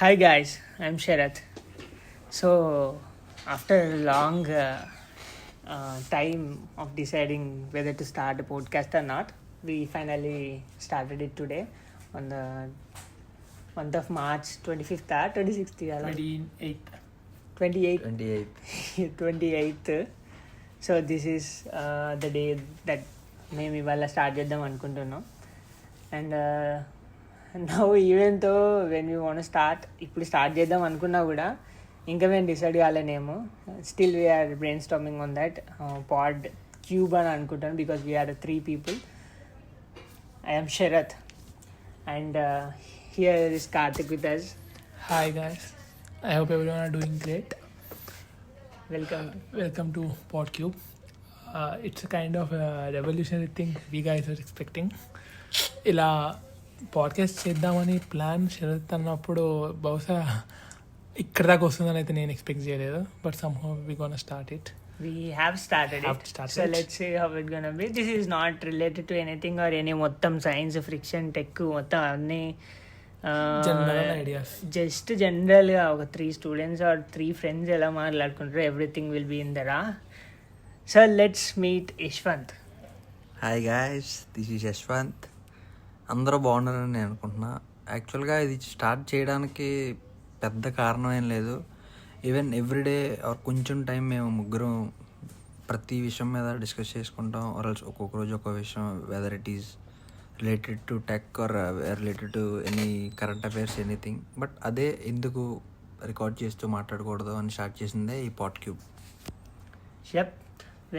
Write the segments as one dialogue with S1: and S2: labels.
S1: Hi guys, I'm Sharath. So, after a long time of deciding whether to start a podcast or not, we finally started it today on the month of March 25th or 26th.
S2: 28th.
S1: 28th. 28th. So this is the day that మేము ఇవాళ start చేద్దాం అనుకుంటున్నాం. And now even though when we want start ఇప్పుడు start చేద్దాం అనుకున్నా కూడా ఇంకా మేము డిసైడ్ కాలేనేమో. Still we are brainstorming on that pod cube అని అనుకుంటాను because we are 3 people. I am Sharath and here is Karthik with us.
S2: Hi guys. I hope everyone are doing great.
S1: Welcome
S2: to PodCube. It's a kind of a revolutionary thing we guys are expecting. ఇలా podcast చేద్దామని plan Sharath అన్నప్పుడు బహుశా ఇక్కడ దాకా వస్తుందని అయితే నేను expect చేయలేదు. But somehow we gonna start it.
S1: We have started it. So let's see how it's gonna be. This is not related to anything or any మొత్తం సైన్స్ ఫ్రిక్షన్ టెక్ మొత్తం అన్ని
S2: జనరల్ ఐడియాస్.
S1: జస్ట్ జనరల్గా ఒక 3 students are 3 friends ఎలా మాట్లాడుకుంటారు, everything will be in there. So let's meet Yashwant.
S3: Hi guys, this is Yashwant. అందరూ బాగున్నారని నేను అనుకుంటున్నా. యాక్చువల్గా ఇది స్టార్ట్ చేయడానికి పెద్ద కారణం ఏం లేదు. ఈవెన్ ఎవ్రీడే ఆర్ కొంచెం టైం మేము ముగ్గురం ప్రతి విషయం మీద డిస్కస్ చేసుకుంటాం. ఆర్ఎల్స్ ఒక్కొక్క రోజు ఒక్కొక్క విషయం, whether it is related to tech or related to any current affairs anything. But అదే ఎందుకు రికార్డ్ చేస్తూ మాట్లాడకూడదు అని స్టార్ట్ చేసిందే ఈ pod cube.
S1: Yup,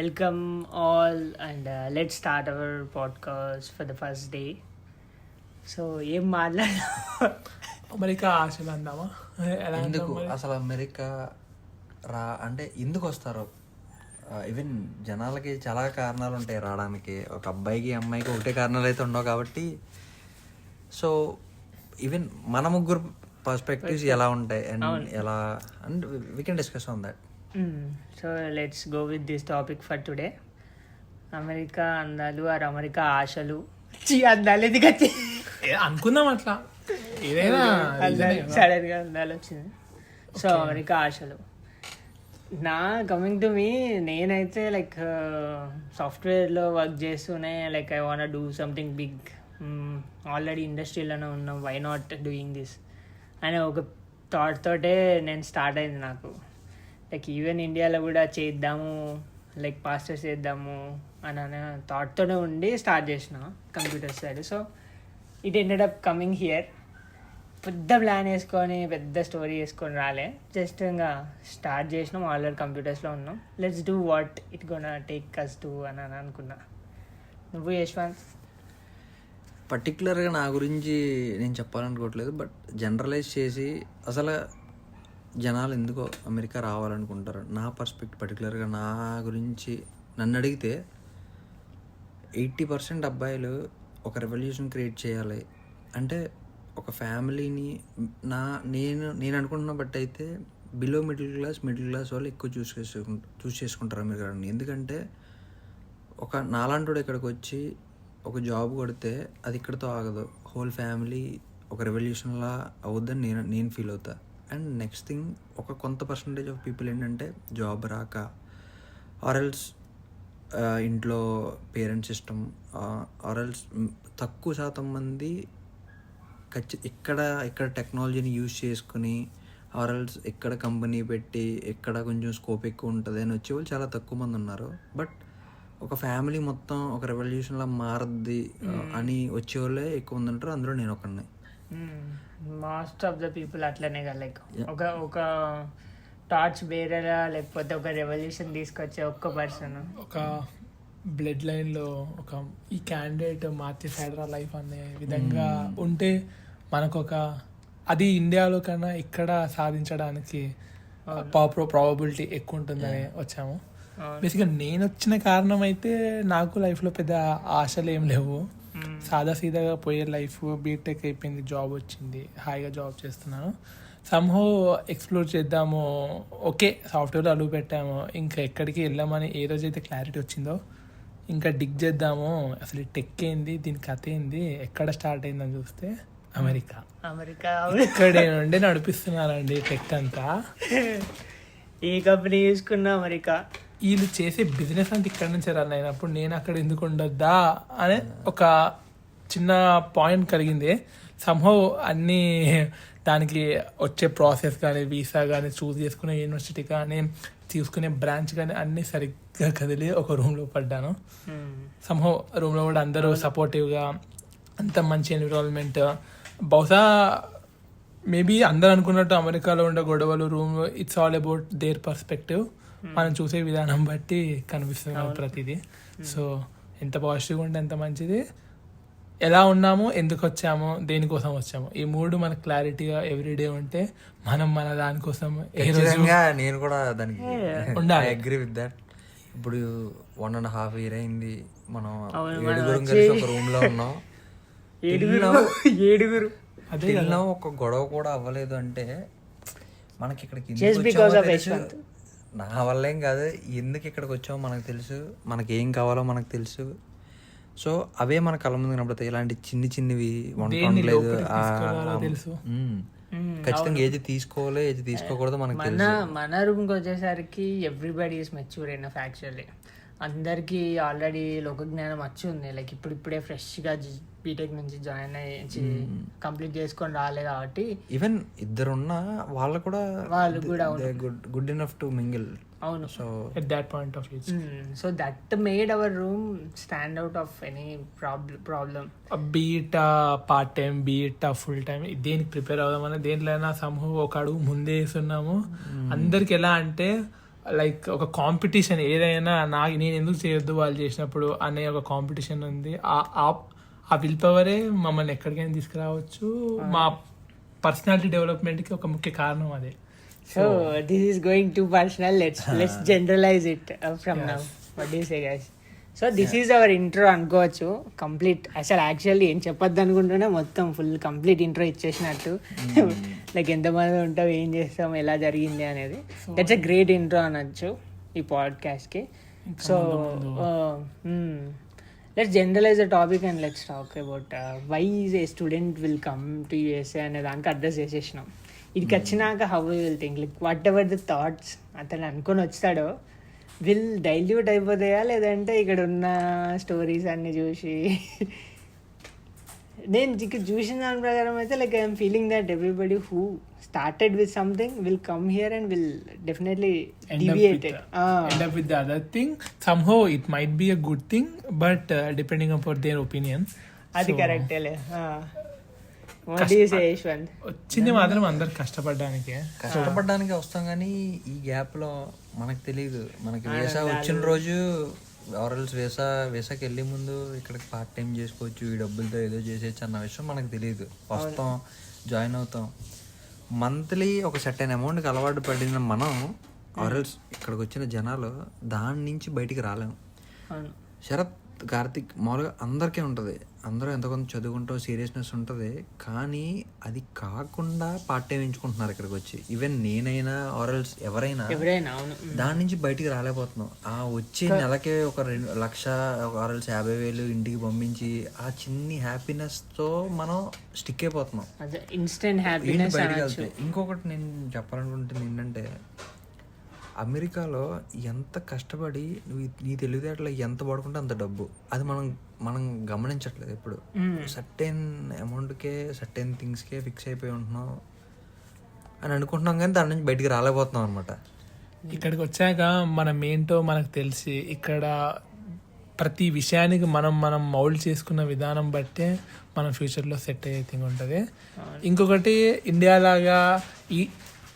S1: welcome all and let's start our podcast for the first day. So ఏం మాట్లాడాలి?
S2: అమెరికా ఆశలు అందామా?
S3: ఎందుకు అసలు అమెరికా అంటే ఎందుకు వస్తారు? ఈవెన్ జనాలకి చాలా కారణాలు ఉంటాయి రావడానికి. ఒక అబ్బాయికి అమ్మాయికి ఒకటే కారణాలు అయితే ఉండవు కాబట్టి. సో ఈవెన్ మన ముగ్గురు పర్స్పెక్టివ్స్ ఎలా ఉంటాయి అండ్ ఎలా and we can discuss on that.
S1: So let's go with this topic for today. America అందాలు ఆర్ అమెరికా ఆశలు. అందాలు ఎందుకు
S2: అనుకుందాం అట్లా, ఏదైనా
S1: సడన్ గా అందాలు వచ్చింది. సో అమెరికా ఆశలు. నా కమింగ్ టు మీ, నేనైతే లైక్ సాఫ్ట్వేర్లో వర్క్ చేస్తూనే like I want do something big. Already ఇండస్ట్రీలోనే ఉన్నాం, వై నాట్ డూయింగ్ దిస్ అనే ఒక థాట్ తోటే నేను స్టార్ట్ అయింది. నాకు లైక్ ఈవెన్ ఇండియాలో కూడా చేద్దాము, లైక్ మాస్టర్స్ చేద్దాము అని థాట్తోనే ఉండి స్టార్ట్ చేసిన computer side. So it ended up coming here. పెద్ద ప్లాన్ వేసుకొని పెద్ద స్టోరీ వేసుకొని రాలే, జస్ట్ ఇంకా స్టార్ట్ చేసినాం. ఆల్రెడీ కంప్యూటర్స్లో ఉన్నాం. Let's do what it gonna take us to అని అనుకున్నా. నువ్వు యశ్వంత్?
S3: పర్టికులర్గా నా గురించి నేను చెప్పాలనుకోవట్లేదు, బట్ జనరలైజ్ చేసి అసలు జనాలు ఎందుకు అమెరికా రావాలనుకుంటారు, నా పర్స్పెక్టివ్ పర్టికులర్గా నా గురించి నన్ను అడిగితే 80% అబ్బాయిలు ఒక రెవల్యూషన్ క్రియేట్ చేయాలి అంటే ఒక ఫ్యామిలీని నేను అనుకుంటున్న బట్టి అయితే బిలో మిడిల్ క్లాస్ వాళ్ళు ఎక్కువ చూస్ చేసుకుంటారు అమెరికాని. ఎందుకంటే ఒక నాలాంటి ఇక్కడికి వచ్చి ఒక జాబ్ కొడితే అది ఇక్కడితో ఆగదు, హోల్ ఫ్యామిలీ ఒక రెవల్యూషన్లా అవుద్దని నేను ఫీల్ అవుతా. అండ్ నెక్స్ట్ థింగ్, ఒక కొంత పర్సంటేజ్ ఆఫ్ పీపుల్ ఏంటంటే జాబ్ రాక ఆర్ఎల్స్ ఇంట్లో పేరెంట్స్ ఇష్టం, ఆర్ఎల్స్ తక్కువ శాతం మంది ఇక్కడ టెక్నాలజీని యూజ్ చేసుకుని ఆర్ఎల్స్ ఇక్కడ కంపెనీ పెట్టి ఎక్కడ కొంచెం స్కోప్ ఎక్కువ ఉంటుంది అని వచ్చేవాళ్ళు చాలా తక్కువ మంది ఉన్నారు. బట్ ఒక ఫ్యామిలీ మొత్తం ఒక రెవల్యూషన్లా మారద్ది అని వచ్చేవాళ్ళే ఎక్కువ మంది ఉంటారు. అందులో నేను ఒకడిని.
S1: మోస్ట్ ఆఫ్ ద పీపుల్ అట్లనే కదా, లైక్ ఒక టార్చ్ బేరరా లేకపోతే ఒక రెవల్యూషన్ తీసుకొచ్చే ఒక్క పర్సన్,
S2: ఒక బ్లడ్ లైన్లో ఒక ఈ క్యాండిడేట్ మార్చేసాడరా లైఫ్ అనే విధంగా ఉంటే మనకు ఒక అది ఇండియాలో కన్నా ఇక్కడ సాధించడానికి ప్రాబబిలిటీ ఎక్కువ ఉంటుందని వచ్చాము. బేసిక్గా నేను వచ్చిన కారణం అయితే నాకు లైఫ్లో పెద్ద ఆశలు ఏం లేవు. సాదా సీదాగా పోయే లైఫ్. బీటెక్ అయిపోయింది, జాబ్ వచ్చింది, హాయిగా జాబ్ చేస్తున్నాను. సమ్హో ఎక్స్ప్లోర్ చేద్దాము, ఓకే సాఫ్ట్వేర్లో అడుగు పెట్టాము, ఇంకా ఎక్కడికి వెళ్ళామని ఏ రోజైతే క్లారిటీ వచ్చిందో ఇంకా డిగ్ చేద్దాము, అసలు ఈ టెక్ ఏంది, దీని కథ ఏంది, ఎక్కడ స్టార్ట్ అయిందని చూస్తే అమెరికా.
S1: అమెరికా
S2: ఇక్కడే నుండి నడిపిస్తున్నారండి టెక్ అంతా.
S1: ఏ కంపెనీ తీసుకున్నా అమెరికా.
S2: వీళ్ళు చేసే బిజినెస్ అంతా ఇక్కడ నుంచి రన్ అయినప్పుడు నేను అక్కడ ఎందుకు ఉండొద్దా అనే ఒక చిన్న పాయింట్ కలిగింది. సంహౌ అన్ని దానికి వచ్చే ప్రాసెస్ కానీ, వీసా కానీ, చూస్ చేసుకునే యూనివర్సిటీ కానీ, తీసుకునే బ్రాంచ్ కానీ అన్నీ సరిగ్గా కదిలి ఒక రూమ్లో పడ్డాను. సంహౌ రూమ్లో కూడా అందరూ సపోర్టివ్గా, అంత మంచి ఎన్విరాన్మెంట్. బహుశా మేబీ అందరు అనుకున్నట్టు అమెరికాలో ఉండే గొడవలు, room, it's all about their perspective. మనం చూసే విధానం బట్టి కనిపిస్తుంది ప్రతిదీ. సో ఎంత పాజిటివ్గా ఉంటే ఎంత మంచిది. ఎలా ఉన్నాము, ఎందుకు వచ్చాము, దేనికోసం వచ్చాము, ఈ మూడు మనకు క్లారిటీగా ఎవ్రీడే ఉంటే మనం మన దానికోసం
S3: నేను కూడా దానికి
S2: ఉండాలి.
S3: Agree with that. ఇప్పుడు 1.5 year అయింది మనం 7 కలిసి ఒక రూమ్ లో ఉన్నాం.
S1: ఏడుగురు
S2: అదే
S3: ఒక గొడవ కూడా అవ్వలేదు అంటే మనకి ఇక్కడికి నా వల్ల ఏం కాదు, ఎందుకు ఇక్కడికి వచ్చామో మనకు తెలుసు, మనకి ఏం కావాలో మనకు తెలుసు. సో అవే మన కళ్ళ ముందు కనబడతాయి. ఇలాంటి చిన్నవి వంటలేదు
S2: తెలుసు.
S3: ఖచ్చితంగా ఏది తీసుకోవాలి, ఏది తీసుకోకూడదు మనకు తెలుసు.
S1: మన రూమ్కి వచ్చేసరికి everybody is mature enough actually. అందరికీ ఆల్రెడీ లోక జ్ఞానం వచ్చి ఉంది. లైక్ ఇప్పుడిప్పుడే ఫ్రెష్గా బీటెక్ నుంచి జాయిన్ అయ్యి కంప్లీట్ చేసుకొని రాలేదు కాబట్టి
S3: ఈవెన్ ఇద్దరున్నా వాళ్ళు కూడా గుడ్ ఇనఫ్ టు మింగిల్.
S1: అవును.
S2: So at that point of view,
S1: so that made our room stand out of any problem.
S2: Beat part time, beat full time, దేనికి ప్రిపేర్ అవుదామని దేంట్లోనైనా సమూహం ఒక అడుగు ముందే వేస్తున్నాము. అందరికి ఎలా అంటే లైక్ ఒక కాంపిటీషన్, ఏదైనా నేను ఎందుకు చేయొద్దు వాళ్ళు చేసినప్పుడు అనే ఒక కాంపిటీషన్ ఉంది. ఆ విల్ పవరే మమ్మల్ని ఎక్కడికైనా తీసుకురావచ్చు. మా పర్సనాలిటీ డెవలప్మెంట్కి ఒక ముఖ్య కారణం అదే.
S1: So this is going too personal. Let's generalize it from now. What do you say, guys? So this is our intro అనుకోవచ్చు. కంప్లీట్ అసలు యాక్చువల్లీ ఏం చెప్పొద్దు అనుకుంటున్నా మొత్తం ఫుల్ కంప్లీట్ ఇంట్రో ఇచ్చేసినట్టు. లైక్ ఎంతమంది ఉంటాం, ఏం చేస్తాం, ఎలా జరిగింది అనేది. దట్స్ ఎ గ్రేట్ ఇంట్రో అనొచ్చు ఈ పాడ్కాస్ట్కి. So let's generalise the topic and let's talk about why is a student will come to USA అనే దానికి అడ్రస్ చేసేసినాం. ఇదికి వచ్చినాక how will think, like whatever the thoughts అతను అనుకొని వచ్చాడో విల్ డైల్యూట్ అయిపోతాయా, లేదంటే ఇక్కడ ఉన్న స్టోరీస్ అన్ని చూసి నేను ఇక్కడ చూసిన దాని ప్రకారం అయితే like I'm feeling that everybody who started with something will come here and will definitely deviate it.
S2: End up with the other thing. Somehow it might be a good thing, but depending upon their opinion.
S1: అది కరెక్టేలే. వచ్చింది
S2: మాత్రం అందరు కష్టపడడానికి
S3: వస్తాం, కానీ ఈ gap లో మనకు తెలియదు. మనకి వీసా వచ్చిన రోజు ఆర్ఎల్స్ వీసాకి వెళ్ళే ముందు ఇక్కడికి పార్ట్ టైం చేసుకోవచ్చు, ఈ డబ్బులతో ఏదో చేసేయచ్చు అన్న విషయం మనకు తెలియదు. వస్తాం, జాయిన్ అవుతాం, మంత్లీ ఒక సర్టెన్ అమౌంట్కి అలవాటు పడిన మనం ఆర్ఎల్స్ ఇక్కడికి వచ్చిన జనాలు దాని నుంచి బయటికి రాలేము. శరత్, కార్తిక్, మామూలుగా అందరికీ ఉంటుంది, అందరూ ఎంత కొంత చదువుకుంటూ సీరియస్నెస్ ఉంటుంది, కానీ అది కాకుండా పార్ట్ టైం ఎంచుకుంటున్నారు ఇక్కడికి వచ్చి. ఈవెన్ నేనైనా ఆర్ఎల్స్ ఎవరైనా దాని నుంచి బయటికి రాలేకపోతున్నాం. ఆ వచ్చే నెలకే ఒక 2 లక్ష ఆర్ఎల్స్ 50,000 ఇంటికి పంపించి ఆ చిన్ని హ్యాపీనెస్తో మనం స్టిక్ అయిపోతున్నాం. బయటికి వెళ్తే ఇంకొకటి నేను చెప్పాలనుకుంటుంది ఏంటంటే, అమెరికాలో ఎంత కష్టపడి నీ తెలివితేటలో ఎంత పడుకుంటే అంత డబ్బు, అది మనం గమనించట్లేదు. ఎప్పుడు సర్టెన్ అమౌంట్కే సర్టెన్ థింగ్స్కే ఫిక్స్ అయిపోయి ఉంటున్నాం అని అనుకుంటున్నాం, కానీ దాని నుంచి బయటికి రాలేకపోతున్నాం అనమాట.
S2: ఇక్కడికి వచ్చాక మనం ఏంటో మనకు తెలిసి ఇక్కడ ప్రతి విషయానికి మనం మౌల్డ్ చేసుకున్న విధానం బట్టే మన ఫ్యూచర్లో సెట్ అయ్యే థింగ్ ఉంటుంది. ఇంకొకటి, ఇండియా లాగా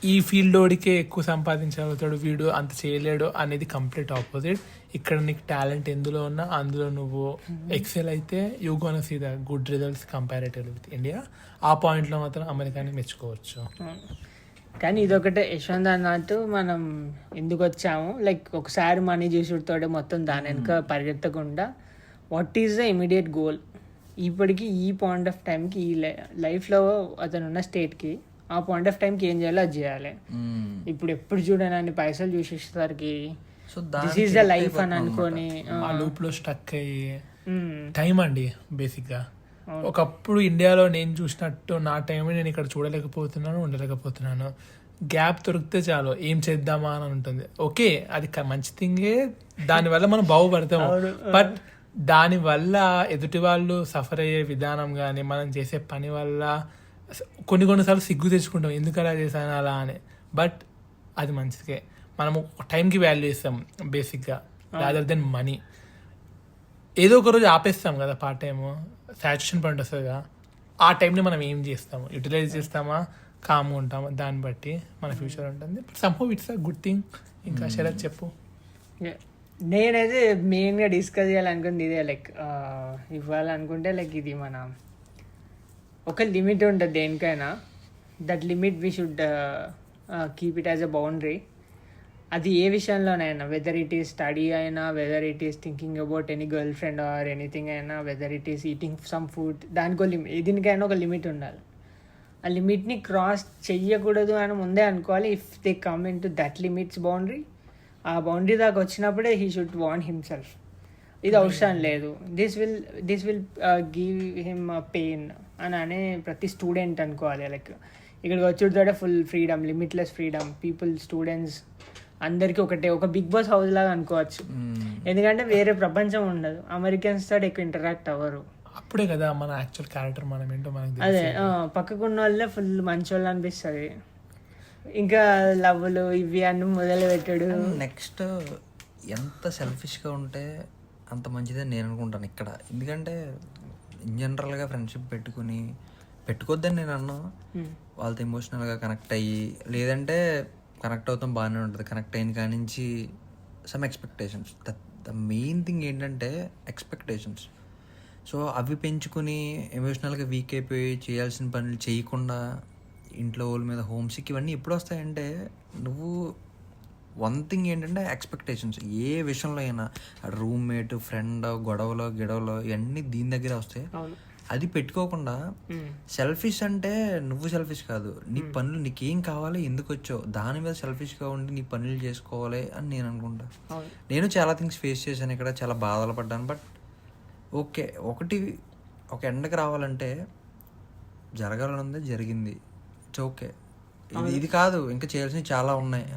S2: ఈ ఫీల్డ్లోడికే ఎక్కువ సంపాదించగలుగుతాడు, వీడు అంత చేయలేడు అనేది కంప్లీట్ ఆపోజిట్. ఇక్కడ నీకు టాలెంట్ ఎందులో ఉన్నా అందులో నువ్వు ఎక్సెల్ అయితే you gonna see the good results comparatively with India. ఆ పాయింట్లో మాత్రం అమెరికాని మెచ్చుకోవచ్చు.
S1: కానీ ఇదొకటే యశ్వంత్ అన్నట్టు, మనం ఎందుకు వచ్చాము, లైక్ ఒకసారి మనీ చూసుడుతోటే మొత్తం దాని వెనుక పరిగెత్తకుండా what is the immediate goal. ఇప్పటికీ ఈ పాయింట్ ఆఫ్ టైంకి ఈ లైఫ్లో అతను ఉన్న స్టేట్కి ఆ పాయింట్ ఆఫ్ టైంకి ఏం చేయాలో అది చేయాలి. ఇప్పుడు ఎప్పుడు చూడని పైసలు చూసేసరికి దిస్ ఈజ్ ద లైఫ్ అని అనుకొని
S2: ఆ లూప్లో స్టక్ అయ్యి టైం అండి బేసిక్గా ఒకప్పుడు ఇండియాలో నేను చూసినట్టు నా టైంలో నేను ఇక్కడ చూడలేకపోతున్నాను, ఉండలేకపోతున్నాను. గ్యాప్ దొరికితే చాలు ఏం చేద్దామా అని ఉంటుంది. ఓకే, అది మంచి థింగే, దానివల్ల మనం బాగుపడతాము. బట్ దానివల్ల ఎదుటి వాళ్ళు సఫర్ అయ్యే విధానం కానీ మనం చేసే పని వల్ల కొన్నిసార్లు సిగ్గు తెచ్చుకుంటాం, ఎందుకు అలా చేశాను అలా అని. బట్ అది మంచిదే, మనము టైంకి వాల్యూ ఇస్తాం బేసిక్గా, రాదర్ దెన్ మనీ. ఏదో ఒక రోజు ఆపేస్తాం కదా పార్ట్ టైము, సాచురేషన్ పాయింట్ వస్తుందిగా, ఆ టైంని మనం ఏం చేస్తాము, యూటిలైజ్ చేస్తామా, కామ్గా ఉంటామా, దాన్ని బట్టి మన ఫ్యూచర్ ఉంటుంది. Somehow it's a good thing. ఇంకా శరత్ చెప్పు.
S1: నేనైతే మెయిన్గా డిస్కస్ చేయాలనుకుంది ఇదే, లైక్ ఇవ్వాలనుకుంటే లైక్ ఇది మన ఒక లిమిట్ ఉంటుంది దేనికైనా. That limit we should keep it as a boundary. అది ఏ విషయంలోనైనా, వెదర్ ఇట్ ఈస్ స్టడీ అయినా, whether it is thinking about any girl friend or anything అయినా, whether it is eating some food, దానికో దీనికైనా ఒక లిమిట్ ఉండాలి. ఆ లిమిట్ని క్రాస్ చెయ్యకూడదు అని ముందే అనుకోవాలి. If they come in to that limits boundary, ఆ బౌండరీ దాకా వచ్చినప్పుడే హీ షుడ్ వాంట్ హిమ్సెల్ఫ్. ఇది అవసరం లేదు, this will give him pain అని అనే ప్రతి స్టూడెంట్ అనుకోవాలి. లైక్ ఇక్కడికి వచ్చేటోడే full freedom, limitless freedom, people, students అందరికీ ఒకటే, ఒక బిగ్ బాస్ హౌస్ లాగా అనుకోవచ్చు. ఎందుకంటే వేరే ప్రపంచం ఉండదు, అమెరికన్స్ తోటి ఎక్కువ ఇంటరాక్ట్ అవ్వరు.
S2: అప్పుడే కదా మన యాక్చువల్ క్యారెక్టర్ మనం ఏంటో మనకి
S1: అదే పక్కకున్న వాళ్ళే ఫుల్ మంచోళ్ళు అనిపిస్తుంది. ఇంకా లవ్లు ఇవి అన్ని మొదలు పెట్టాడు.
S3: నెక్స్ట్ ఎంత సెల్ఫిష్గా ఉంటే అంత మంచిదని నేను అనుకుంటాను ఇక్కడ. ఎందుకంటే ఇన్ జనరల్గా ఫ్రెండ్షిప్ పెట్టుకోవద్దని నేను అన్నా, వాళ్ళతో ఎమోషనల్గా కనెక్ట్ అయ్యి, లేదంటే కనెక్ట్ అవుతాం బాగానే ఉంటుంది. కనెక్ట్ అయిన కాడి నుంచి some expectations, the main thing ఏంటంటే ఎక్స్పెక్టేషన్స్. సో అవి పెంచుకుని ఎమోషనల్గా వీక్ అయిపోయి చేయాల్సిన పనులు చేయకుండా ఇంట్లో వాళ్ళ మీద హోమ్ సిక్, ఇవన్నీ ఎప్పుడు వస్తాయంటే నువ్వు వన్ థింగ్ ఏంటంటే ఎక్స్పెక్టేషన్స్. ఏ విషయంలో అయినా రూమ్మేట్, ఫ్రెండ్, గొడవలో ఇవన్నీ దీని దగ్గర వస్తాయి. అది పెట్టుకోకుండా సెల్ఫిష్ అంటే నువ్వు సెల్ఫిష్ కాదు, నీ పనులు నీకేం కావాలి, ఎందుకు వచ్చావు, దాని మీద సెల్ఫిష్గా ఉండి నీ పనులు చేసుకోవాలి అని నేను అనుకుంటా. నేను చాలా థింగ్స్ ఫేస్ చేశాను ఇక్కడ, చాలా బాధలు పడ్డాను. బట్ ఓకే, ఒక ఎండకి రావాలంటే జరగాలనుంది, జరిగింది, ఇట్స్ ఓకే. ఇది కాదు, ఇంకా చేయాల్సినవి చాలా ఉన్నాయి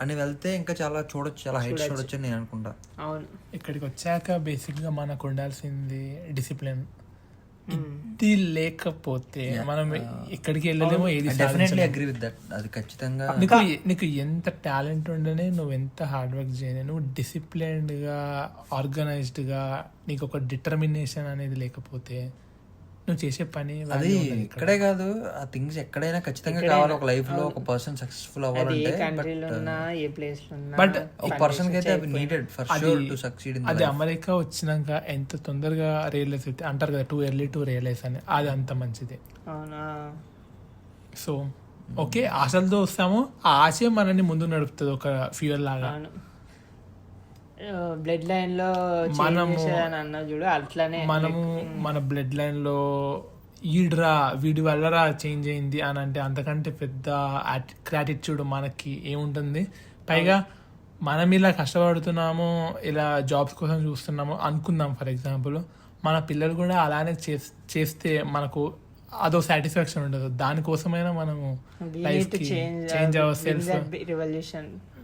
S3: అని వెళ్తే ఇంకా చాలా చూడొచ్చు, చాలా హైట్స్ చూడొచ్చు అని నేను అనుకుంటా.
S1: అవును,
S2: ఇక్కడికి వచ్చాక బేసిక్గా మనకు ఉండాల్సింది డిసిప్లిన్. ఇది లేకపోతే మనం ఎక్కడికి వెళ్ళలేమో, ఏది
S3: డెఫినెట్లీ అగ్రీ విత్ దట్. అది ఖచ్చితంగా
S2: నీకు ఎంత టాలెంట్ ఉండనే, నువ్వు ఎంత హార్డ్ వర్క్ చేయని, నువ్వు డిసిప్లైన్డ్గా, ఆర్గనైజ్డ్గా, నీకు ఒక డిటర్మినేషన్ అనేది లేకపోతే నువ్వు చేసే పని
S3: అది ఇక్కడే కాదు, ఆ థింగ్స్ ఎక్కడైనా ఖచ్చితంగా కావాలి. ఒక లైఫ్ లో ఒక పర్సన్ సక్సెస్ఫుల్ అవ్వాలంటే, బట్ ఒక పర్సన్ కి అయితే అవి needed for sure to succeed.
S2: అది అమెరికా వచ్చినాక ఎంత తొందరగా రియలైజ్ అయితే అంటారు కదా, టూ ఎర్లీ టు రియలైజ్ అని, అది అంత మంచిది. సో ఓకే, ఆశలతో వస్తాము, ఆ ఆశ మనల్ని ముందు నడుపుతుంది ఒక ఫ్యూయల్ లాగా.
S1: బ్లడ్ లైన్ లో అన్నా చూడు, అట్లనే
S2: మనము మన బ్లడ్ లైన్ లో వీడి వల్ల చేంజ్ అయింది అని అంటే అంతకంటే పెద్ద గ్రాటిట్యూడ్ మనకి ఏముంటుంది. పైగా మనం ఇలా కష్టపడుతున్నాము, ఇలా జాబ్స్ కోసం చూస్తున్నాము అనుకుందాం. ఫర్ ఎగ్జాంపుల్ మన పిల్లలు కూడా అలానే చేస్తే మనకు అదో సాటిస్ఫాక్షన్ ఉండదు. దానికోసమైనా మనము లైఫ్ కి చేంజ్ అవర్ సెల్ఫ్.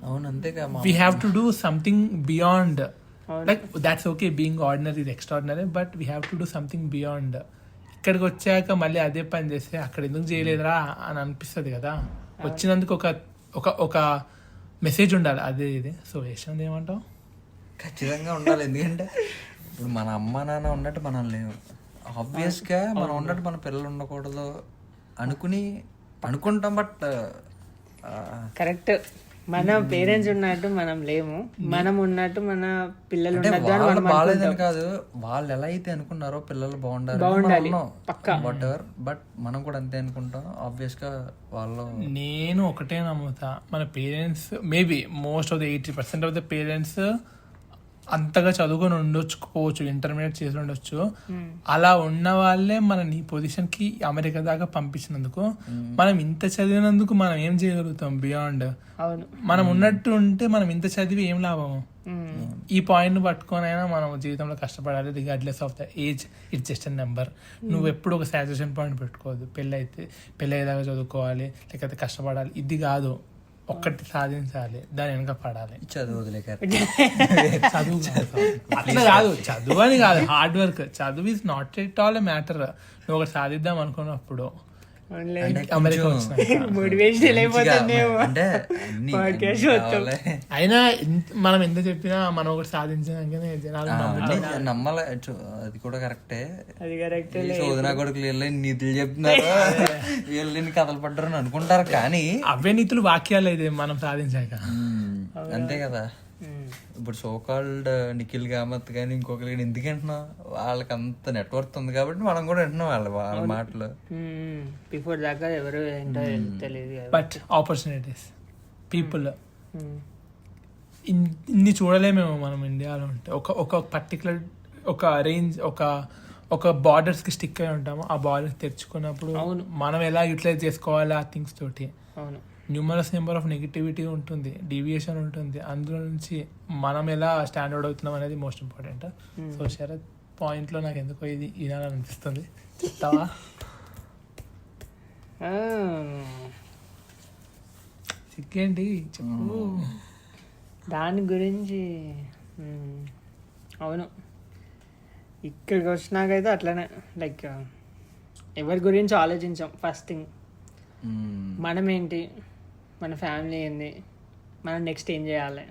S3: అవును, అంతేగా.
S2: We have to do something beyond. Like that's okay, being ordinary is extraordinary, but we have to do something beyond. ఇక్కడికి వచ్చాక మళ్ళీ అదే పని చేస్తే అక్కడ ఎందుకు చేయలేదురా అని అనిపిస్తుంది కదా. వచ్చినందుకు ఒక మెసేజ్ ఉండాలి, అదే ఇది. సో యశ్వంత్ ఏమంటావు?
S3: ఖచ్చితంగా ఉండాలి. ఎందుకంటే ఇప్పుడు మన అమ్మ నాన్న ఉన్నట్టు మనం లేవు. ఆబ్వియస్గా మనం ఉన్నట్టు మన పిల్లలు ఉండకూడదు అనుకుంటాం. బట్
S1: కరెక్ట్, మన పేరెంట్స్ ఉన్నట్టు మనం లేము, మనం ఉన్నట్టు మన పిల్లలు
S3: బాగాలేదని కాదు, వాళ్ళు ఎలా అయితే అనుకున్నారో పిల్లలు బాగుండాలి వాటెవర్, బట్ మనం కూడా అంతే అనుకుంటాం. ఆబ్వియస్ గా వాళ్ళు,
S2: నేను ఒకటే నమ్ముతా, మన parents maybe most of the 80% of the parents అంతగా చదువుకొని ఉండొచ్చుకోవచ్చు, ఇంటర్మీడియట్ చేసి ఉండొచ్చు. అలా ఉన్న వాళ్ళే మన ఈ పొజిషన్ కి అమెరికా దాకా పంపించినందుకు, మనం ఇంత చదివినందుకు మనం ఏం చేయగలుగుతాం బియాండ్? మనం ఉన్నట్టు ఉంటే మనం ఇంత చదివి ఏం లాభము? ఈ పాయింట్ పట్టుకొనైనా మనం జీవితంలో కష్టపడాలి, regardless of the age. It's just a number. నువ్వు ఎప్పుడు ఒక సాచురేషన్ పాయింట్ పెట్టుకోవద్దు. పెళ్ళి అయ్యేదాకా చదువుకోవాలి, లేకపోతే కష్టపడాలి, ఇది కాదు. ఒక్కటి సాధించాలి, దాని వెనక పడాలి.
S3: చదువు వదిలేక
S2: చదువు అట్లా కాదు, చదువు అని కాదు, హార్డ్ వర్క్. చదువు is not at all a matter. నువ్వు ఒకటి సాధిద్దాం అనుకున్నప్పుడు అమెరికా
S1: మోటివేషన్ అయిపోతుంది
S3: అంటే
S2: అయినా మనం ఎంత చెప్పినా మనం ఒకటి సాధించడానికనే జనాలు
S3: నమ్మాల. అది కూడా కరెక్టే.
S1: అది కరెక్టే.
S3: శోధనా కొడుకులు వెళ్ళి నీతులు చెప్తున్నారు, వీళ్ళని కథలు పడ్డారు అని అనుకుంటారు, కానీ
S2: అవే నీతులు వాక్యాలు అయితే మనం సాధించాక
S3: అంతే కదా. ఇప్పుడు సోకాల్డ్ నిఖిల్ కామత్ కానీ ఇంకొకరు ఎందుకు వింటున్నాం, వాళ్ళకి అంత నెట్వర్క్ ఉంది కాబట్టి మనం కూడా వింటున్నాం వాళ్ళ మాటలు.
S1: బిఫోర్ దాకా ఎవరు ఏంటో తెలియదు.
S2: బట్ ఆపర్చునిటీస్, పీపుల్ ఇన్ని చూడలేమేమో మనం ఇండియాలో ఉంటే. ఒక పర్టికులర్ ఒక రేంజ్, ఒక బార్డర్స్కి స్టిక్ అయి ఉంటాము. ఆ బార్డర్స్ తెరుచుకున్నప్పుడు మనం ఎలా యూటిలైజ్ చేసుకోవాలి ఆ థింగ్స్ తోటి.
S1: అవును,
S2: న్యూమరస్ నెంబర్ ఆఫ్ నెగిటివిటీ ఉంటుంది, డీవియేషన్ ఉంటుంది. అందులో నుంచి మనం ఎలా స్టాండర్డ్ అవుతున్నాం అనేది మోస్ట్ ఇంపార్టెంట్. సో శరత్ పాయింట్లో నాకు ఎందుకో ఇది వినాలనిపిస్తుంది. చెప్తావా? సిగ్గేంటి చెప్పు.
S1: దాని గురించి అవును, ఇక్కడికి వచ్చినాకైతే అట్లనే లైక్ ఎవరి గురించి ఆలోచించాం. ఫస్ట్ థింగ్ మనం ఏంటి, మన ఫ్యామిలీ ఏంది, మనం నెక్స్ట్ ఏం చేయాలి,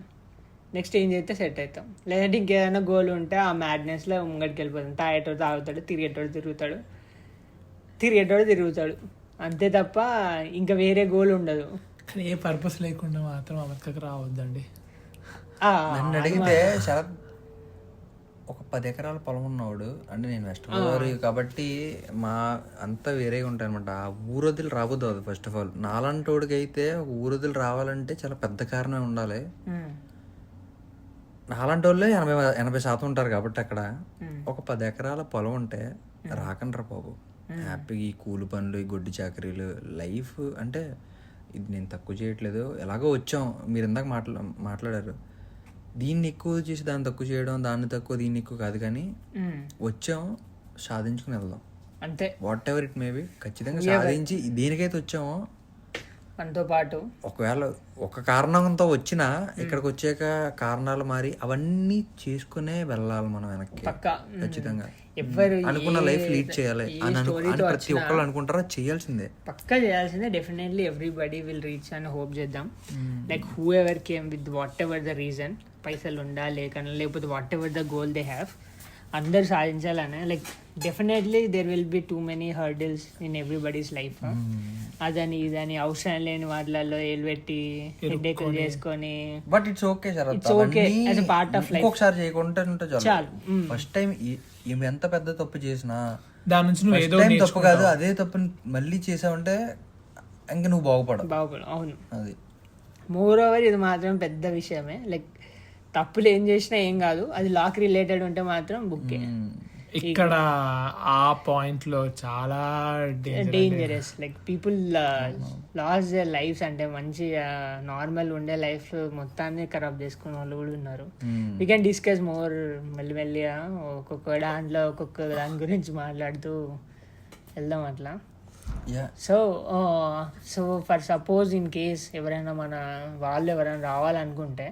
S1: నెక్స్ట్ ఏం చేస్తే సెట్ అవుతాం. లేదంటే ఇంకేదైనా గోల్ ఉంటే ఆ మ్యాడ్నెస్లో ముంగడికి వెళ్ళిపోతాం. తాగేటోడు తాగుతాడు, తిరిగేటోడు తిరుగుతాడు, అంతే తప్ప ఇంకా వేరే గోల్ ఉండదు.
S2: కానీ ఏ పర్పస్ లేకుండా మాత్రం అమెరికాకి రావద్దండి.
S3: నన్ను అడిగితే శరత్ ఒక 10 ఎకరాల పొలం ఉన్నవాడు, అంటే నేను వెస్ట్ గోదావరి కాబట్టి మా అంతా వేరేగా ఉంటాయి అనమాట. ఆ ఊరొదిలు రాబోద్దు అది. ఫస్ట్ ఆఫ్ ఆల్ నాలంటోడికి అయితే ఊరొదిలు రావాలంటే చాలా పెద్ద కారణం ఉండాలి. నాలంటి వాళ్ళే 80% ఉంటారు కాబట్టి అక్కడ ఒక 10 ఎకరాల పొలం ఉంటే రాకండ్రా బాబు. హ్యాపీగా ఈ కూలి పనులు, ఈ గొడ్డు చాకరీలు లైఫ్ అంటే ఇది నేను తక్కువ చేయట్లేదు. ఎలాగో వచ్చాం, మీరు ఇందాక మాట్లాడారు, దీన్ని ఎక్కువ చేసి దాన్ని తక్కువ చేయడం, దాన్ని తక్కువ దీన్ని ఎక్కువ కాదు, కానీ వచ్చాం సాధించుకుని వెళ్దాం
S1: అంతే.
S3: వాట్ ఎవర్ ఇట్ మేబీ ఖచ్చితంగా సాధించి దేనికైతే వచ్చామో
S1: మనతో పాటు
S3: ఒకవేళ ఒక కారణంతో వచ్చినా ఇక్కడికి వచ్చాక కారణాలు మారి అవన్నీ చేసుకునే వెళ్ళాలి మనం వెనక్కి. ఖచ్చితంగా
S1: ఎవరు
S3: అనుకున్న లైఫ్ లీడ్ చేయాలి అని ప్రతి ఒక్కళ్ళు అనుకుంటారో చేయాల్సిందే,
S1: పక్కా చేయాల్సిందే. డెఫినెట్లీ ఎవ్రీబడి విల్ రీచ్ అని హోప్ చేద్దాం. Like whoever came with whatever the reason, పైసలు ఉండా లేకపోతే whatever the goal they have, అందరు సాధించాలనే. Like definitely there will be too many hurdles in everybody's life. అదని ఇదని అవసరం లేని వాటిలలో ఏలుపెట్టి హెడ్ఏక్ చేసుకొని,
S3: but it's okay sir,
S1: it's okay as a part of life.
S3: ఒకసారి చేయకుంటే చాలు. ఫస్ట్ టైం ఈమె ఎంత పెద్ద తప్పు చేసినా
S2: దాని నుంచి నువ్వు ఏదో
S3: తప్పు కాదు, అదే తప్పు మళ్ళీ చేసావంటే ఇంకా నువ్వు బాగుపడవు.
S1: అవును,
S3: అది
S1: మోర్ ఓవర్ ఇది మాత్రం పెద్ద విషయమే. లైక్ తప్పులు ఏం చేసినా ఏం కాదు, అది లాక్ రిలేటెడ్ ఉంటే మాత్రం బుక్కే.
S2: ఇక్కడ ఆ పాయింట్ లో చాలా
S1: dangerous. Like people loss their lives, అంటే మంచి నార్మల్ ఉండే లైఫ్ మొత్తాన్ని ఖరాబ్ చేసుకునే వాళ్ళు కూడా ఉన్నారు. వీ కెన్ డిస్కస్ మోర్ మెల్లిమెల్లిగా ఒక్కొక్క దాంట్లో ఒక్కొక్క దాని గురించి మాట్లాడుతూ వెళ్దాం అట్లా. So for suppose in case ఎవరైనా ఎవరైనా రావాలనుకుంటే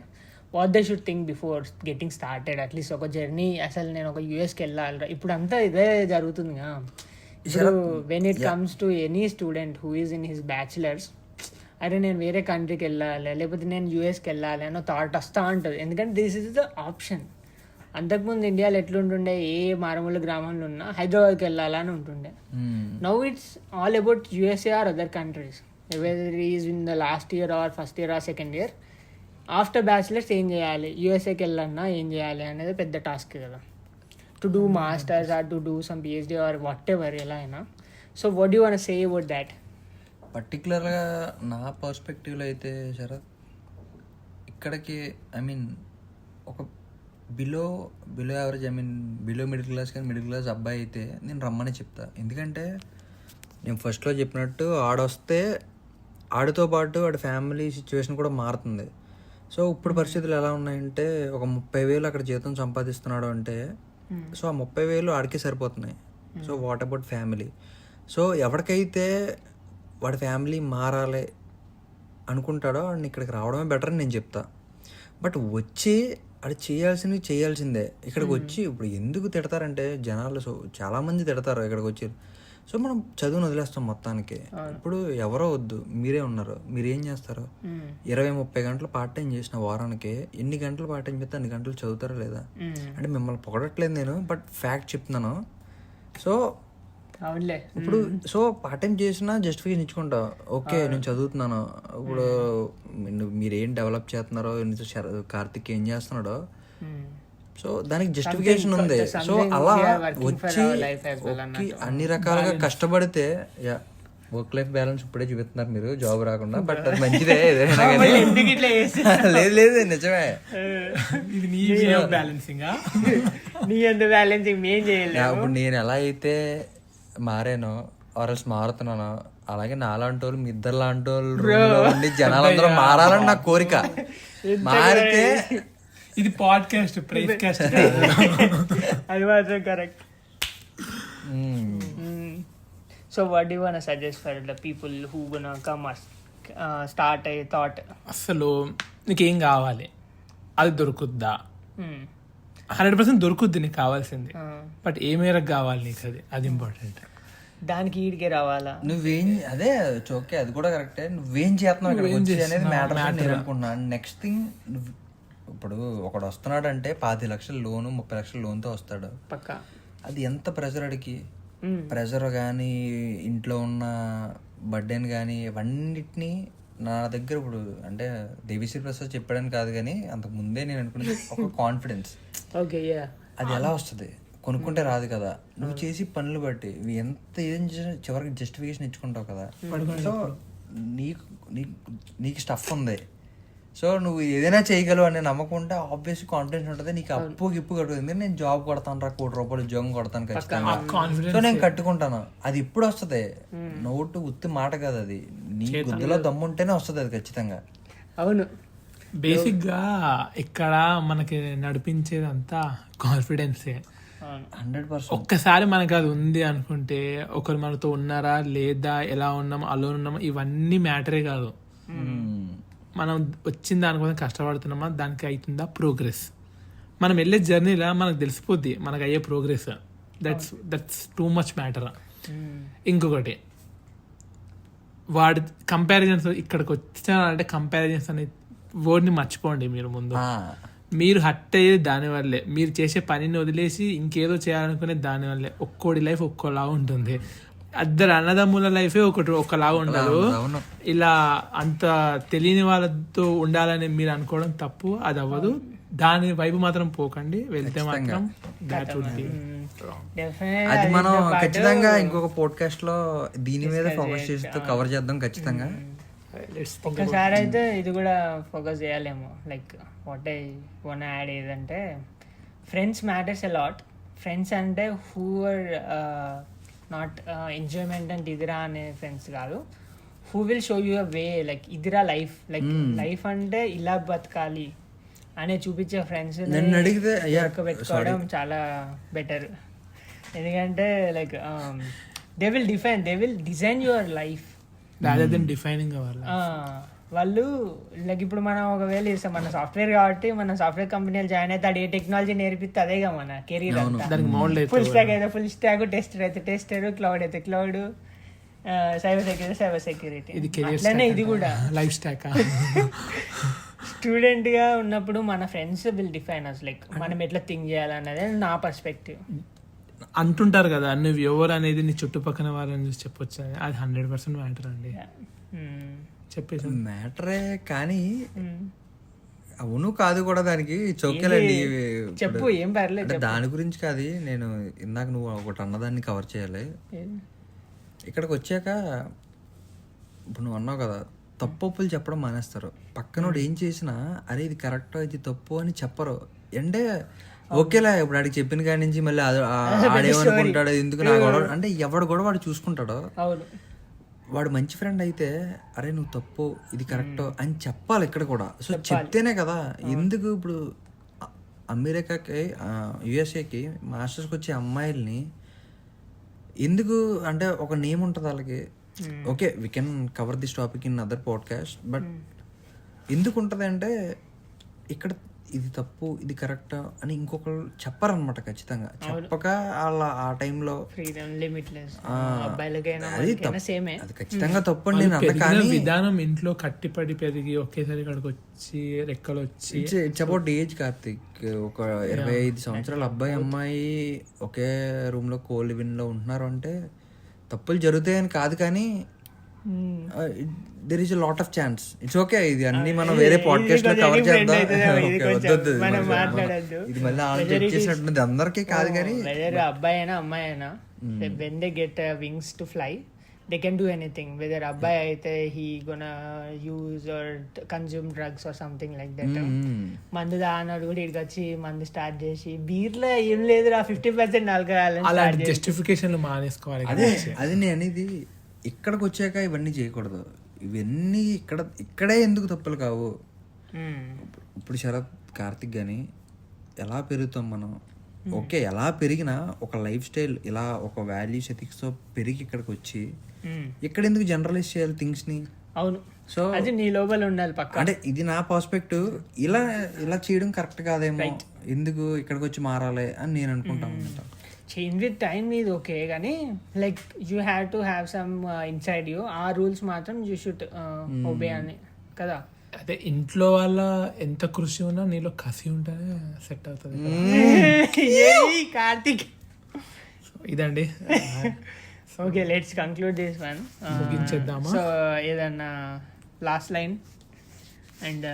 S1: what they should think before getting started. At least ఒక జర్నీ, అసలు నేను ఒక యూఎస్కి వెళ్ళాలి, ఇప్పుడు అంతా ఇదే జరుగుతుంది కదా. ఇప్పుడు when it comes to any student who is in his bachelors, అరే నేను వేరే కంట్రీకి వెళ్ళాలి, లేకపోతే నేను యూఎస్కి వెళ్ళాలి అన్న థాట్ వస్తూ ఉంటుంది. ఎందుకంటే దిస్ ఇస్ ద ఆప్షన్. అంతకుముందు ఇండియాలో ఎట్లుంటుండే, ఏ మారుమూల గ్రామంలో ఉన్నా హైదరాబాద్కి వెళ్ళాలని ఉంటుండే. Now it's all about USA or other countries, whether is in the last year or first year or second year. After bachelors ఏం చేయాలి, యూఎస్ఏకి వెళ్ళన్నా ఏం చేయాలి అనేది పెద్ద టాస్క్ కదా. To do masters or to do some PhD or whatever, ఎలా అయినా. So what you want say about that?
S3: పర్టికులర్గా నా పర్స్పెక్టివ్లో అయితే శరత్, ఇక్కడికి ఐ మీన్ ఒక below average, I mean below middle class కానీ మిడిల్ క్లాస్ అబ్బాయి అయితే నేను రమ్మని చెప్తా. ఎందుకంటే నేను ఫస్ట్లో చెప్పినట్టు ఆడొస్తే ఆడితో పాటు వాడి ఫ్యామిలీ సిచ్యువేషన్ కూడా మారుతుంది. సో ఇప్పుడు పరిస్థితులు ఎలా ఉన్నాయంటే ఒక 30,000 అక్కడ జీతం సంపాదిస్తున్నాడు అంటే సో ఆ 30,000 ఆడికే సరిపోతున్నాయి. So what about family? So ఎవరికైతే వాడి ఫ్యామిలీ మారాలి అనుకుంటాడో వాడిని ఇక్కడికి రావడమే బెటర్ అని నేను చెప్తా. బట్ వచ్చి అది చేయాల్సిందే. ఇక్కడికి వచ్చి ఇప్పుడు ఎందుకు తిడతారంటే జనాలు, సో చాలామంది తిడతారు ఇక్కడికి వచ్చి. సో మనం చదువుని వదిలేస్తాం మొత్తానికి. ఇప్పుడు ఎవరో వద్దు, మీరే ఉన్నారు, మీరు ఏం చేస్తారు? 20-30 గంటలు పార్ట్ టైం చేసిన వారానికి ఎన్ని గంటలు పార్ట్ టైం చేస్తే అన్ని గంటలు చదువుతారా లేదా? అంటే మిమ్మల్ని పొగడట్లేదు నేను, బట్ ఫ్యాక్ట్ చెప్తున్నాను. సో ఇప్పుడు సో పార్ట్ టైం చేసినా జస్టిఫికేషన్ ఇచ్చుకుంటా, ఓకే నేను చదువుతున్నాను. ఇప్పుడు మీరేం డెవలప్ చేస్తున్నారో, కార్తిక్ ఏం చేస్తున్నాడో, సో దానికి జస్టిఫికేషన్ ఉంది. సో అలా వచ్చి అన్ని రకాలుగా కష్టపడితే వర్క్ లైఫ్ బ్యాలెన్స్ ఇప్పుడే చూపిస్తున్నారు మీరు, జాబ్ రాకుండా. బట్ అది మంచిదే ఏదైనా కానీ. లేదు నిజమే. ఇప్పుడు నేను ఎలా అయితే మారానో ఆర్ఎల్స్ మారుతున్నానో, అలాగే నాలాంటి వాళ్ళు, మీ ఇద్దరు లాంటి వాళ్ళు ఉండి జనాలందరూ మారాలని నా కోరిక. మారితే
S2: ఇది పాడ్కాస్ట్ ప్రైస్కాస్ట్
S1: అది మాత్రం correct. So what do you want to suggest for the people who gonna come start a thought?
S2: అసలు నీకేం కావాలి, అది దొరుకుద్దా? 100% దొరుకుద్ది నీకు కావాల్సింది. బట్ ఏ మేరకు కావాలి నీకు, అది ఇంపార్టెంట్.
S1: దానికి ఈడికే రావాలా?
S3: నువ్వేం అదే ఓకే, అది కూడా కరెక్టే. నువ్వేం చేస్తున్నావు అనేది మ్యాటర్ నేను అనుకుంటున్నాను. నెక్స్ట్ థింగ్, ఇప్పుడు ఒకడు వస్తున్నాడు అంటే 25 లక్షల లోను, 30 లక్షల లోన్తో వస్తాడు
S1: పక్కా.
S3: అది ఎంత ప్రెజర్ అడిగి, ప్రెజర్ కానీ ఇంట్లో ఉన్న బర్డెన్ కానీ ఇవన్నిటినీ నా దగ్గర ఇప్పుడు అంటే దేవిశ్రీ ప్రసాద్ చెప్పాడని కాదు కానీ అంతకు ముందే నేను అనుకున్నది ఒక కాన్ఫిడెన్స్. అది ఎలా వస్తుంది? కొనుక్కుంటే రాదు కదా. నువ్వు చేసి పనులు బట్టి ఎంత ఏం చేసినా చివరికి జస్టిఫికేషన్ ఇచ్చుకుంటావు కదా. సో నీకు స్టఫ్ ఉంది, సో నువ్వు ఏదైనా చేయగలవు అనే నమ్మకం ఉంటే ఆబ్వియస్లీ కాన్ఫిడెన్స్ ఉంటుంది. నీకు అప్పు కట్టుకుంది, నేను జాబ్ కొడతాను రా, ₹1,00,000 ఉద్యోగం కొడతాను ఖచ్చితంగా, సో నేను కట్టుకుంటాను. అది ఇప్పుడు వస్తుంది, నోటు ఉత్తి మాట కాదు, అది నీ గుద్దులో దమ్ము ఉంటేనే వస్తుంది అది ఖచ్చితంగా.
S1: అవును,
S2: బేసిక్గా ఇక్కడ మనకి నడిపించేదంతా కాన్ఫిడెన్సే.
S3: 100%.
S2: ఒక్కసారి మనకు అది ఉంది అనుకుంటే, ఒకరు మనతో ఉన్నారా లేదా, ఎలా ఉన్నామో, అలోన్ ఉన్నామా, ఇవన్నీ మ్యాటరే కాదు. మనం వచ్చిన దానికోసం కష్టపడుతున్నామా, దానికి అవుతుందా ప్రోగ్రెస్. మనం వెళ్ళే జర్నీలో మనకు తెలిసిపోద్ది మనకు అయ్యే progress. That's too much matter. ఇంకొకటి, వాడి కంపారిజన్స్, ఇక్కడికి వచ్చానంటే కంపారిజన్స్ అనే వర్డ్ని మర్చిపోండి. మీరు ముందు మీరు హట్ అయ్యేది దానివల్లే, మీరు చేసే పనిని వదిలేసి ఇంకేదో చేయాలనుకునే దానివల్లే. ఒక్కోడి లైఫ్ ఒక్కోలా ఉంటుంది. ఇద్దరు అన్నదమ్ముల లైఫే ఒకలాగా ఉండదు. ఇలా అంత తెలియని వాళ్ళతో ఉండాలని మీరు అనుకోవడం తప్పు, అది అవ్వదు. దాని వైపు మాత్రం పోకండి, వెళ్తే మాత్రం
S3: అది మనం ఖచ్చితంగా ఇంకొక పోడ్కాస్ట్ లో దీని మీద ఫోకస్ చేస్తూ కవర్ చేద్దాం ఖచ్చితంగా.
S1: ఒకసారి అయితే ఇది కూడా ఫోకస్ చేయాలేమో. Like what I want add ఏదంటే, friends matters a lot. Friends అంటే హూ ఆర్ నాట్ ఎంజాయ్మెంట్ అంటే ఇదిరా అనే ఫ్రెండ్స్ కాదు, who will show you a way, like ఇదిరా లైఫ్, లైక్ లైఫ్ అంటే ఇలా బతకాలి అనే చూపించే ఫ్రెండ్స్ పెట్టుకోవడం చాలా బెటర్. ఎందుకంటే like they will design your life
S2: rather than defining
S1: వాళ్ళు. లైక్ ఇప్పుడు మనం ఒకవేళ ఇస్తాం, మన సాఫ్ట్వేర్ కాబట్టి మన సాఫ్ట్వేర్ కంపెనీలు జాయిన్ అయితే ఏ టెక్నాలజీ నేర్పిస్తే అదేగా మన కెరీర్ అంతా. ఫుల్ స్టాక్ అయితే ఫుల్ స్టాక్, టెస్టర్ అయితే టెస్టర్, క్లౌడ్ అయితే క్లౌడ్, సైబర్ సెక్యూరిటీ అట్లనే ఇది కూడా
S2: లైఫ్ స్టాక్.
S1: స్టూడెంట్ గా ఉన్నప్పుడు మన friends will define us, like మనం ఎట్లా థింక్ చేయాలన్నది నా పర్స్పెక్టివ్.
S2: అంటుంటారు కదా, నువ్వు ఎవరు అనేది నీ చుట్టుపక్కల వాళ్ళని చూసి చెప్పొచ్చు. అది 100% మ్యాటర్ అండి. చెప్పేసి
S3: మ్యాటరే, కానీ అవును కాదు కూడా దానికి చౌకేలండి.
S1: చెప్పు, ఏం పర్లేదు.
S3: దాని గురించి కాదు, నేను ఇందాక నువ్వు ఒకటి అన్నదాన్ని కవర్ చేయాలి. ఇక్కడికి వచ్చాక ఇప్పుడు నువ్వు అన్నావు కదా, తప్పులు చెప్పడం మానేస్తారు. పక్కనోడు ఏం చేసినా అరే ఇది కరెక్ట్, ఇది తప్పు అని చెప్పరు. అంటే ఓకేలా ఇప్పుడు ఆడికి చెప్పిన కాడి నుంచి మళ్ళీ ఆడేమనుకుంటాడు, ఎందుకు నా గొడవ అంటే ఎవడు కూడా వాడు చూసుకుంటాడు. వాడు మంచి ఫ్రెండ్ అయితే అరే నువ్వు తప్పు ఇది కరెక్ట్ అని చెప్పాలి ఇక్కడ కూడా. సో చెప్తేనే కదా. ఎందుకు ఇప్పుడు అమెరికాకి యుఎస్ఏకి మాస్టర్స్కి వచ్చే అమ్మాయిల్ని ఎందుకు అంటే ఒక నేమ్ ఉంటుంది వాళ్ళకి. Okay we can cover this topic in other podcast, but ఎందుకు ఉంటుంది అంటే ఇక్కడ ఇది తప్పు ఇది కరెక్ట్ అని ఇంకొకరు చెప్పారనమాట. ఖచ్చితంగా చెప్పక వాళ్ళ ఆ టైంలో అది ఖచ్చితంగా తప్పు అని నేను అన్న. కానీ
S2: విధానం ఇంట్లో కట్టిపడి పెరిగి ఒకేసారి ఇక్కడికి వచ్చి రెక్కలు వచ్చి
S3: ఇట్స్ అబౌట్ ఏజ్. కార్తిక్ ఒక 25 సంవత్సరాల అబ్బాయి అమ్మాయి ఒకే రూమ్ లో కోలివిన్ లో ఉంటున్నారు అంటే తప్పులు జరుగుతాయని కాదు, కానీ there is a lot of chance. It's okay. ఇది అన్ని మనం వేరే పాడ్కాస్ట్ లో కవర్ చేద్దాం. ఇది మళ్ళీ ఆన్ చేసినట్టుంది అందరికీ కాదు, కానీ
S1: అబ్బాయి అయినా అమ్మాయి అయినా when they get wings to fly they can do anything. Whether అబ్బాయి అయితే he gonna use or consume drugs or something like that. మందు దానాడు కూడా ఇక్కడికి వచ్చి మందు స్టార్ట్ చేసి బీర్లో ఏం లేదురా 50% ఆల్కహాల్
S2: అలాంటి జస్టిఫికేషన్ మానేసుకోవాలి.
S3: అది నేను అనేది ఇక్కడికి వచ్చాక ఇవన్నీ చేయకూడదు. ఇవన్నీ ఇక్కడే ఎందుకు తప్పులు కావు. ఇప్పుడు శరత్ కార్తిక్ కానీ ఎలా పెరుగుతాం మనం. ఓకే ఎలా పెరిగినా ఒక లైఫ్ స్టైల్ ఇలా ఒక వాల్యూస్ ఎథిక్స్తో పెరిగి ఇక్కడికి వచ్చి ఇక్కడ ఎందుకు జనరలైజ్ చేయాలి థింగ్స్ ని.
S1: అవును. సో అది నీ లోపల ఉండాలి పక్క.
S3: అంటే ఇది నా పర్స్పెక్టివ్. ఇలా చేయడం కరెక్ట్ కాదేమో, ఎందుకు ఇక్కడికి వచ్చి మారాలి అని నేను అనుకుంటాను అనమాట.
S1: చేంజ్ విత్ టైమ్ ఇది ఓకే, కానీ like you have to have some inside you. ఆ రూల్స్ మాత్రం యూ షుడ్ ఒబే అని కదా.
S2: అదే ఇంట్లో వాళ్ళ ఎంత కృషి ఉన్నా నీలో కసి ఉంటేనే సెట్ అవుతుంది.
S1: కార్తిక్
S2: ఇదండి.
S1: Okay let's conclude this one.
S2: ముగించేద్దామా?
S1: సో ఏదన్నా last line and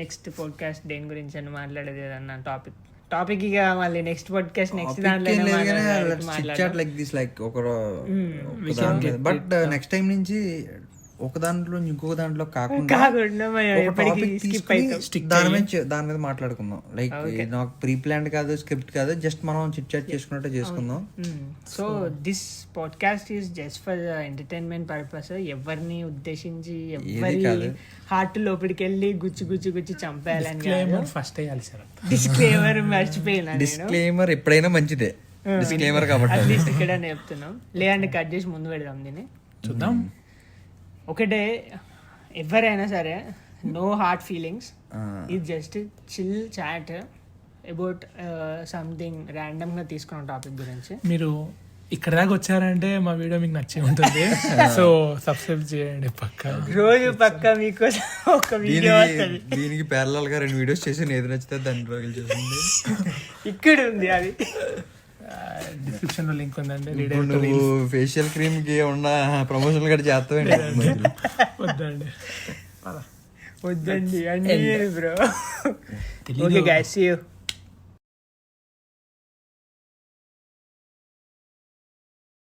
S1: next podcast దేని గురించి అని మాట్లాడేది ఏదన్నా టాపిక్ ఇక మళ్ళీ నెక్స్ట్ పాడ్కాస్ట్ నెక్స్ట్ దాంట్లో
S3: బట్ నెక్స్ట్ టైం నుంచి ఒక దాంట్లో ఇంకొక దాంట్లో కాకుండా దాని మీద మాట్లాడుకుందాం. లైక్ నాకు ప్రీ ప్లాన్ కాదు, స్క్రిప్ట్ కాదు, జస్ట్ మనం చిట్ చాట్ చేసుకున్నట్టు చేసుకుందాం.
S1: So this podcast is just for entertainment purpose. ఎవరిని ఉద్దేశించి ఎవరి హార్ట్ లోపలికి వెళ్ళి గుచ్చి చంపేయాలని
S2: ఫస్ట్
S1: డిస్క్లైమర్ మర్చిపోయినా.
S3: డిస్క్లైమర్ ఎప్పుడైనా మంచిదే, డిస్క్లైమర్ కాబట్టి
S1: అట్లీస్ట్ ఇక్కడ చెప్తున్నాం. లేదంటే కట్ చేసి ముందు పెడదాం దీన్ని, చూద్దాం. ఒకటే ఎవరైనా సరే నో హార్ట్ ఫీలింగ్స్, ఇది just chill chat about something random గా తీసుకున్న టాపిక్ గురించి.
S2: మీరు ఇక్కడ దాకా వచ్చారంటే మా వీడియో మీకు నచ్చే ఉంటుంది. సో సబ్స్క్రైబ్ చేయండి
S1: రోజు పక్క మీకు ఒక వీడియో వస్తుంది.
S3: దీనికి ప్యారలల్ గా 2 వీడియోస్ చేసి ఏది నచ్చితే దాన్ని రోజులు చేసింది.
S1: ఇక్కడ ఉంది అది
S2: డిస్క్రిప్షన్ లో లింక్ ఉందండి.
S3: నువ్వు ఫేషియల్ క్రీమ్ కి ఉన్న ప్రమోషన్ కూడా చేస్తావండి.
S2: వద్దండి
S1: అన్ని bro. Okay guys, see you.